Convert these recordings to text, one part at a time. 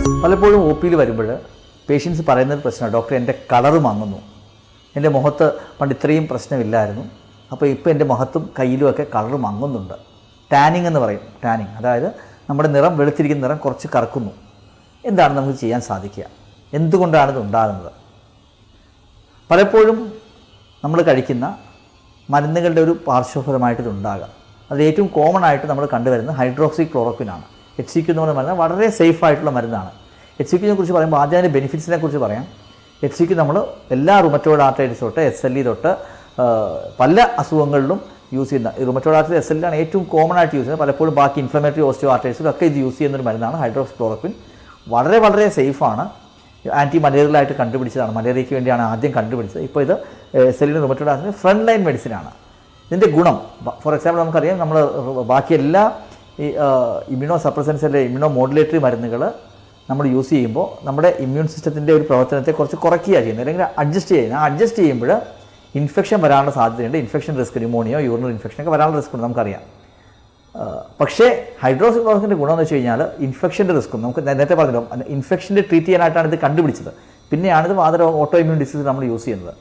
പലപ്പോഴും ഒ പിയിൽ വരുമ്പോൾ പേഷ്യൻസ് പറയുന്നൊരു പ്രശ്നമാണ്, ഡോക്ടർ എൻ്റെ കളറ് മങ്ങുന്നു, എൻ്റെ മുഖത്ത് പണ്ട് ഇത്രയും പ്രശ്നമില്ലായിരുന്നു, അപ്പോൾ ഇപ്പോൾ എൻ്റെ മുഖത്തും കയ്യിലുമൊക്കെ കളറ് മങ്ങുന്നുണ്ട്. ടാനിങ് എന്ന് പറയും. ടാനിങ് അതായത് നമ്മുടെ നിറം, വെളുത്തിരിക്കുന്ന നിറം കുറച്ച് കറക്കുന്നു. എന്താണ് നമുക്ക് ചെയ്യാൻ സാധിക്കുക? എന്തുകൊണ്ടാണിത് ഉണ്ടാകുന്നത്? പലപ്പോഴും നമ്മൾ കഴിക്കുന്ന മരുന്നുകളുടെ ഒരു പാർശ്വഫലമായിട്ട് ഇതുണ്ടാകാം. അതിൽ ഏറ്റവും കോമൺ ആയിട്ട് നമ്മൾ കണ്ടുവരുന്നത് ഹൈഡ്രോക്സി ക്ലോറോക്വിനാണ്. HCQ എന്ന് പറയുന്ന മരുന്ന് വളരെ സേഫ് ആയിട്ടുള്ള മരുന്നാണ്. HCQനെ കുറിച്ച് പറയുമ്പോൾ ആദ്യം അതിൻ്റെ ബെനിഫിറ്റ്സിനെ കുറിച്ച് പറയാം. HCQ നമ്മൾ എല്ലാ റുമറ്റോയ്ഡ് ആർത്രൈറ്റിസ് തൊട്ട് SLE തൊട്ട് പല അസുഖങ്ങളിലും യൂസ് ചെയ്യുന്ന, ഈ റുമറ്റോയ്ഡ് ആർത്രൈറ്റിസ് SLE ആണ് ഏറ്റവും കോമൺ ആയിട്ട് യൂസ് ചെയ്യുന്നത്. പലപ്പോഴും ബാക്കി ഇൻഫ്ലമേറ്ററി ഓസ്റ്റിയോ ആർത്രൈറ്റിസിലൊക്കെ ഇത് യൂസ് ചെയ്യുന്നൊരു മരുന്നാണ് ഹൈഡ്രോക്സി ക്ലോറോക്വിൻ. വളരെ വളരെ സേഫാണ്. ആൻറ്റി മലേറിയലായിട്ട് കണ്ടുപിടിച്ചതാണ്. മലേറിയയ്ക്ക് വേണ്ടിയാണ് ആദ്യം കണ്ടുപിടിച്ചത്. ഇപ്പോൾ ഇത് SLE rheumatoid arthritis front line മെഡിസിനാണ്. ഇതിൻ്റെ ഗുണം, ഫോർ എക്സാമ്പിൾ നമുക്കറിയാം, നമ്മൾ ബാക്കി എല്ലാ ഈ ഇമ്മ്യൂണോ സപ്രസൻസ് അല്ലെ ഇമ്മ്യൂണോ മോഡുലേറ്ററി മരുന്നുകൾ നമ്മൾ യൂസ് ചെയ്യുമ്പോൾ നമ്മുടെ ഇമ്മ്യൂൺ സിസ്റ്റത്തിൻ്റെ ഒരു പ്രവർത്തനത്തെ കുറച്ച് കുറയ്ക്കുക ചെയ്യുന്നത്, അല്ലെങ്കിൽ അഡ്ജസ്റ്റ് ചെയ്യുന്നത്. ആ അഡ്ജസ്റ്റ് ചെയ്യുമ്പോൾ ഇൻഫെക്ഷൻ വരാനുള്ള സാധ്യതയുണ്ട്. ഇൻഫെക്ഷൻ റിസ്ക്, ന്യൂമോണിയോ യൂറിനറി ഇൻഫെക്ഷനൊക്കെ വരാനുള്ള റിസ്ക് ഉണ്ട്, നമുക്കറിയാം. പക്ഷേ ഹൈഡ്രോക്സി ക്ലോറോക്വിൻ്റെ ഗുണമെന്ന് വെച്ച് കഴിഞ്ഞാൽ ഇൻഫെക്ഷൻ്റെ റിസ്ക്കും, നമുക്ക് നേരത്തെ പറഞ്ഞല്ലോ, ഇൻഫെക്ഷൻ്റെ ട്രീറ്റ് ചെയ്യാനായിട്ടാണ് ഇത് കണ്ടുപിടിച്ചത്. പിന്നെയാണിത് ഓട്ടോ ഇമ്മ്യൂൺ ഡിസീസ് നമ്മൾ യൂസ് ചെയ്യുന്നത്.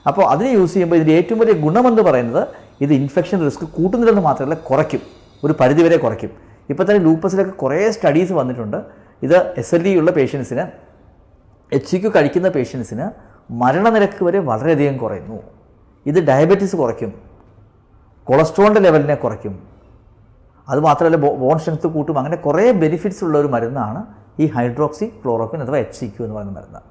അപ്പോൾ അതിന് യൂസ് ചെയ്യുമ്പോൾ ഇതിൻ്റെ ഏറ്റവും വലിയ ഗുണമെന്ന് പറയുന്നത് ഇത് ഇൻഫെക്ഷൻ റിസ്ക് കൂട്ടുന്നില്ലെന്ന് മാത്രമല്ല, കുറയ്ക്കും, ഒരു പരിധിവരെ കുറയ്ക്കും. ഇപ്പോൾ തന്നെ ലൂപ്പസിലൊക്കെ കുറേ സ്റ്റഡീസ് വന്നിട്ടുണ്ട്. ഇത് SLE ഉള്ള പേഷ്യൻസിന്, HCQ കഴിക്കുന്ന പേഷ്യൻസിന് മരണനിരക്ക് വരെ വളരെയധികം കുറയുന്നു. ഇത് ഡയബറ്റീസ് കുറയ്ക്കും, കൊളസ്ട്രോളിൻ്റെ ലെവലിനെ കുറയ്ക്കും, അതുമാത്രമല്ല ബോൺ സ്ട്രെങ്ത് കൂട്ടും. അങ്ങനെ കുറേ ബെനിഫിറ്റ്സ് ഉള്ള ഒരു മരുന്നാണ് ഈ ഹൈഡ്രോക്സി ക്ലോറോക്വിൻ അഥവാ HCQ എന്ന് പറയുന്ന മരുന്ന്.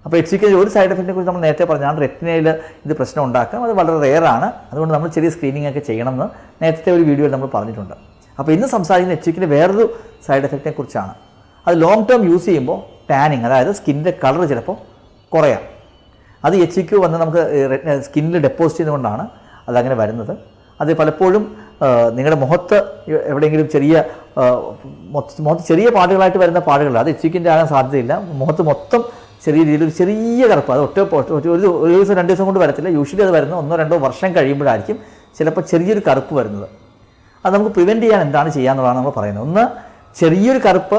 അപ്പോൾ HCQ ഒരു സൈഡ് എഫക്റ്റിനെ കുറിച്ച് നമ്മൾ നേരത്തെ പറഞ്ഞാണ്, റെറ്റിനയിൽ ഇത് പ്രശ്നം ഉണ്ടാക്കാം. അത് വളരെ റെയറാണ്. അതുകൊണ്ട് നമ്മൾ ചെറിയ സ്ക്രീനിങ് ഒക്കെ ചെയ്യണമെന്ന് നേരത്തെ ഒരു വീഡിയോയിൽ നമ്മൾ പറഞ്ഞിട്ടുണ്ട്. അപ്പോൾ ഇന്ന് സംസാരിക്കുന്ന HCQൻ്റെ വേറൊരു സൈഡ് എഫക്റ്റിനെ കുറിച്ചാണ്. അത് ലോങ് ടേം യൂസ് ചെയ്യുമ്പോൾ ടാനിങ്, അതായത് സ്കിന്നിൻ്റെ കളർ ചിലപ്പോൾ കുറയാം. അത് HCQ വന്ന് നമുക്ക് സ്കിന്നിൽ ഡെപ്പോസിറ്റ് ചെയ്യുന്നതുകൊണ്ടാണ് അതങ്ങനെ വരുന്നത്. അത് പലപ്പോഴും നിങ്ങളുടെ മുഖത്ത് എവിടെയെങ്കിലും മുഖത്ത് ചെറിയ പാടുകളായിട്ട് വരുന്ന പാടുകളാണ്. അത് HCQൻ്റെ ആകാൻ സാധ്യതയില്ല. മുഖത്ത് മൊത്തം ചെറിയ രീതിയിൽ ഒരു ചെറിയ കറുപ്പ്, അത് ഒരു ദിവസം 2 ദിവസം കൊണ്ട് വരത്തില്ല. യൂഷ്വലി അത് വരുന്നത് 1-2 വർഷം കഴിയുമ്പോഴായിരിക്കും ചിലപ്പോൾ ചെറിയൊരു കറുപ്പ് വരുന്നത്. അത് നമുക്ക് പ്രിവെൻറ്റ് ചെയ്യാൻ എന്താണ് ചെയ്യാന്നുള്ളതാണ് നമ്മൾ പറയുന്നത്. ഒന്ന്, ചെറിയൊരു കറുപ്പ്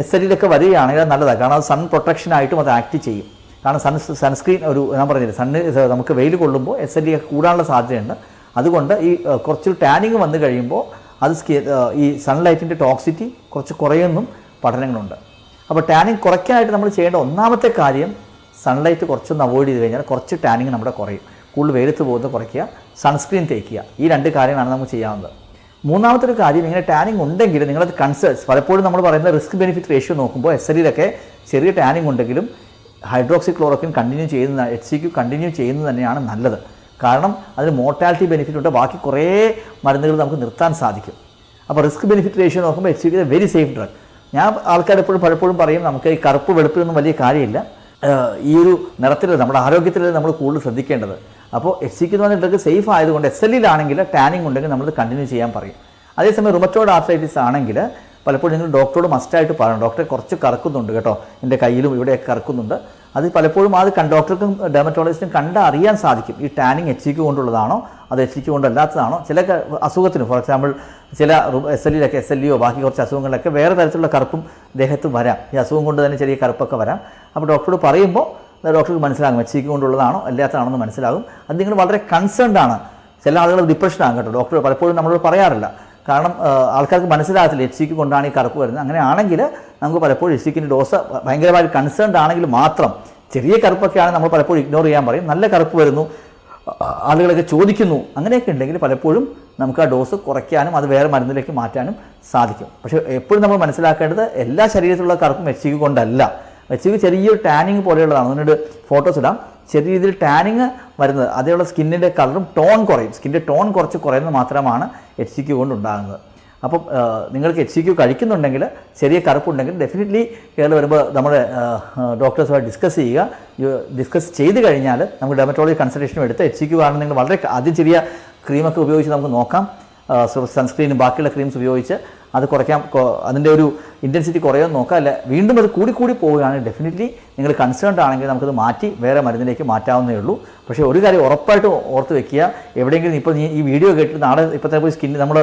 SLEയിലൊക്കെ വരികയാണെങ്കിൽ അത് നല്ലതാണ്. കാരണം അത് സൺ പ്രൊട്ടക്ഷനായിട്ടും അത് ആക്ട് ചെയ്യും. കാരണം സൺസ്ക്രീൻ ഞാൻ പറഞ്ഞില്ല, നമുക്ക് വെയിൽ കൊള്ളുമ്പോൾ SLE ഒക്കെ കൂടാനുള്ള സാധ്യതയുണ്ട്. അതുകൊണ്ട് ഈ കുറച്ച് ടാനിങ് വന്നു കഴിയുമ്പോൾ അത് ഈ സൺലൈറ്റിൻ്റെ ടോക്സിറ്റി കുറച്ച് കുറയുമെന്നും പഠനങ്ങളുണ്ട്. അപ്പോൾ ടാനിങ് കുറയ്ക്കാനായിട്ട് നമ്മൾ ചെയ്യേണ്ട ഒന്നാമത്തെ കാര്യം, സൺലൈറ്റ് കുറച്ചൊന്ന് അവോയ്ഡ് ചെയ്ത് കഴിഞ്ഞാൽ കുറച്ച് ടാനിങ് നമ്മുടെ കുറയും. കൂടുതൽ വെയിലത്ത് പോകുന്നത് കുറയ്ക്കുക, സൺസ്ക്രീൻ തേക്കുക. ഈ 2 കാര്യങ്ങളാണ് നമുക്ക് ചെയ്യാവുന്നത്. മൂന്നാമത്തെ ഒരു കാര്യം, ഇങ്ങനെ ടാനിങ് ഉണ്ടെങ്കിൽ നിങ്ങളത് പലപ്പോഴും നമ്മൾ പറയുന്ന റിസ്ക് ബെനിഫിറ്റ് റേഷ്യോ നോക്കുമ്പോൾ SLEയിലൊക്കെ ചെറിയ ടാനിങ് ഉണ്ടെങ്കിലും ഹൈഡ്രോക്സി ക്ലോറോക്വിൻ കണ്ടിന്യൂ ചെയ്യുന്ന, HCQ കണ്ടിന്യൂ ചെയ്യുന്നത് തന്നെയാണ് നല്ലത്. കാരണം അതിന് മോർട്ടാലിറ്റി ബെനിഫിറ്റ് ഉണ്ട്. ബാക്കി കുറേ മരുന്നുകൾ നമുക്ക് നിർത്താൻ സാധിക്കും. അപ്പോൾ റിസ്ക് ബെനിഫിറ്റ് റേഷ്യോ നോക്കുമ്പോൾ HCQ is A very safe drug. ഞാൻ ആൾക്കാർ പലപ്പോഴും പറയും, നമുക്ക് ഈ കറുപ്പ് വെളുപ്പിലൊന്നും വലിയ കാര്യമില്ല, ഈ ഒരു നിറത്തിൽ നമ്മുടെ ആരോഗ്യത്തിൽ നമ്മൾ കൂടുതൽ ശ്രദ്ധിക്കേണ്ടത്. അപ്പോൾ HCQ എന്ന് പറഞ്ഞ ഡ്രഗ് സേഫ് ആയതുകൊണ്ട് SLEയിലാണെങ്കിൽ ടാനിങ് ഉണ്ടെങ്കിൽ നമ്മൾ കണ്ടിന്യൂ ചെയ്യാൻ പറയും. അതേസമയം റുമറ്റോയ്ഡ് ആർത്രൈറ്റിസ് ആണെങ്കിൽ പലപ്പോഴും നിങ്ങൾ ഡോക്ടറോട് മസ്റ്റായിട്ട് പറയണം, ഡോക്ടറെ കുറച്ച് കറക്കുന്നുണ്ട് കേട്ടോ, എൻ്റെ കയ്യിലും ഇവിടെയൊക്കെ കറക്കുന്നുണ്ട്. അത് പലപ്പോഴും അത് ഡോക്ടർക്കും ഡെർമറ്റോളജിസ്റ്റിനും കണ്ടറിയാൻ സാധിക്കും. ഈ ടാനിങ് HCQ കൊണ്ടുള്ളതാണോ അത് HCQ കൊണ്ടല്ലാത്തതാണോ. ചില അസുഖത്തിന്, ഫോർ എക്സാമ്പിൾ ചില SLEയിലൊക്കെ SLEയോ ബാക്കി കുറച്ച് അസുഖങ്ങളിലൊക്കെ വേറെ തരത്തിലുള്ള കറുപ്പും ദേഹത്ത് വരാം. ഈ അസുഖം കൊണ്ട് തന്നെ ചെറിയ കറുപ്പൊക്കെ വരാം. അപ്പോൾ ഡോക്ടറോട് പറയുമ്പോൾ ഡോക്ടർക്ക് മനസ്സിലാകും HCQ കൊണ്ടുള്ളതാണോ അല്ലാത്തതാണെന്ന് മനസ്സിലാകും. അത് നിങ്ങൾ വളരെ കൺസേൺഡ് ആണ്. ചില ആളുകൾ ഡിപ്രഷനാകും കേട്ടോ. ഡോക്ടർ പലപ്പോഴും നമ്മളോട് പറയാറില്ല, കാരണം ആൾക്കാർക്ക് മനസ്സിലാകത്തില്ല HCQ കൊണ്ടാണ് ഈ കറുപ്പ് വരുന്നത്. അങ്ങനെ ആണെങ്കിൽ നമുക്ക് പലപ്പോഴും HCQൻ്റെ ഡോസ് ഭയങ്കരമായിട്ട് കൺസേൺഡ് ആണെങ്കിൽ മാത്രം, ചെറിയ കറുപ്പൊക്കെയാണ് നമ്മൾ പലപ്പോഴും ഇഗ്നോർ ചെയ്യാൻ പറയും. നല്ല കറുപ്പ് വരുന്നു, ആളുകളൊക്കെ ചോദിക്കുന്നു, അങ്ങനെയൊക്കെ ഉണ്ടെങ്കിൽ പലപ്പോഴും നമുക്ക് ആ ഡോസ് കുറയ്ക്കാനും അത് വേറെ മരുന്നിലേക്ക് മാറ്റാനും സാധിക്കും. പക്ഷേ എപ്പോഴും നമ്മൾ മനസ്സിലാക്കേണ്ടത് എല്ലാ ശരീരത്തിലുള്ള കറുപ്പും HCQ കൊണ്ടല്ല. HCQ ചെറിയൊരു ടാനിങ് പോലെയുള്ളതാണ്. അതിനോട് ഫോട്ടോസ് ഇടാം. ചെറിയ രീതിയിൽ ടാനിങ് വരുന്നത്, അതേയുള്ള സ്കിന്നിൻ്റെ കളറും ടോൺ കുറയും. സ്കിന്നിൻ്റെ ടോൺ കുറച്ച് കുറയുന്നത് മാത്രമാണ് HCQ കൊണ്ടുണ്ടാകുന്നത്. അപ്പം നിങ്ങൾക്ക് HCQ കഴിക്കുന്നുണ്ടെങ്കിൽ, ചെറിയ കറുപ്പുണ്ടെങ്കിൽ ഡെഫിനറ്റ്ലി കേരളം വരുമ്പോൾ നമ്മുടെ ഡോക്ടേഴ്സുമായി ഡിസ്കസ് ചെയ്ത് കഴിഞ്ഞാൽ നമുക്ക് ഡെർമറ്റോളജി കൺസൾട്ടേഷനും എടുത്ത് HCQ ആണെന്ന് നിങ്ങൾ വളരെ ആദ്യം ചെറിയ ക്രീമൊക്കെ ഉപയോഗിച്ച് നമുക്ക് നോക്കാം. സൺസ്ക്രീനും ബാക്കിയുള്ള ക്രീംസ് ഉപയോഗിച്ച് അത് കുറയ്ക്കാം, അതിൻ്റെ ഒരു ഇൻറ്റൻസിറ്റി കുറയുമെന്ന് നോക്കാം. അല്ല വീണ്ടും അത് കൂടി പോവുകയാണെങ്കിൽ ഡെഫിനറ്റ്ലി നിങ്ങൾ കൺസേൺഡ് ആണെങ്കിൽ നമുക്കത് മാറ്റി വേറെ മരുന്നിലേക്ക് മാറ്റാവുന്നേ ഉള്ളൂ. പക്ഷേ ഒരു കാര്യം ഉറപ്പായിട്ട് ഓർത്ത് വെക്കുക, എവിടെയെങ്കിലും ഇപ്പോൾ ഈ വീഡിയോ കേട്ടിട്ട് നാളെ ഇപ്പോഴത്തെ പോയി സ്കിന്നിൽ നമ്മൾ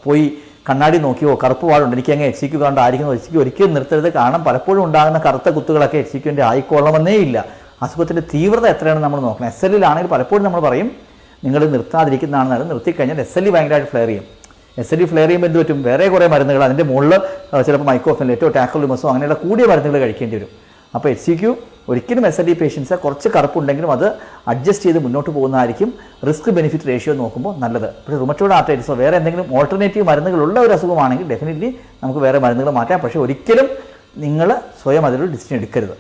പോയി കണ്ണാടി നോക്കിയോ കറുപ്പ് പാടുണ്ട് എനിക്ക് അങ്ങ് HCQ കണ്ടായിരിക്കുന്നു HCQ ഒരിക്കലും നിർത്തരുത്. കാരണം പലപ്പോഴും ഉണ്ടാകുന്ന കറുത്ത കുത്തുകളൊക്കെ HCQൻ്റെ ആയിക്കൊള്ളണമെന്നേ ഇല്ല. അസുഖത്തിൻ്റെ തീവ്രത എത്രയാണെന്ന് നമ്മൾ നോക്കണം. SLലാണെങ്കിൽ പലപ്പോഴും നമ്മൾ പറയും നിങ്ങൾ നിർത്താതിരിക്കുന്നതാണെന്നാലും നിർത്തിക്കഴിഞ്ഞാൽ SLE ഭയങ്കരമായിട്ട് ഫ്ലെയർ ചെയ്യും. SLE ഫ്ലെയർ ചെയ്യുമ്പോൾ എന്ത് പറ്റും? വേറെ കുറേ മരുന്നുകൾ അതിൻ്റെ മുകളിൽ ചിലപ്പോൾ മൈക്കോഫെൻലേറ്റോ ടാക്രോലിമസോ അങ്ങനെയുള്ള കൂടിയ മരുന്നുകൾ കഴിക്കേണ്ടി വരും. അപ്പോൾ HCQ ഒരിക്കലും SLE പേഷ്യൻസ് കുറച്ച് കറുപ്പുണ്ടെങ്കിലും അത് അഡ്ജസ്റ്റ് ചെയ്ത് മുന്നോട്ട് പോകുന്നതായിരിക്കും റിസ്ക് ബെനിഫിറ്റ് റേഷ്യോ നോക്കുമ്പോൾ നല്ലത്. പക്ഷേ റുമറ്റോയ്ഡ് ആർത്രൈറ്റിസോ വേറെ എന്തെങ്കിലും ഓൾട്ടർനേറ്റീവ് മരുന്നുകളുള്ള ഒരു അസുഖമാണെങ്കിൽ ഡെഫിനറ്റ്ലി നമുക്ക് വേറെ മരുന്നുകൾ മാറ്റാം. പക്ഷേ ഒരിക്കലും നിങ്ങൾ സ്വയം അതിലൊരു ഡിസിഷൻ എടുക്കരുത്.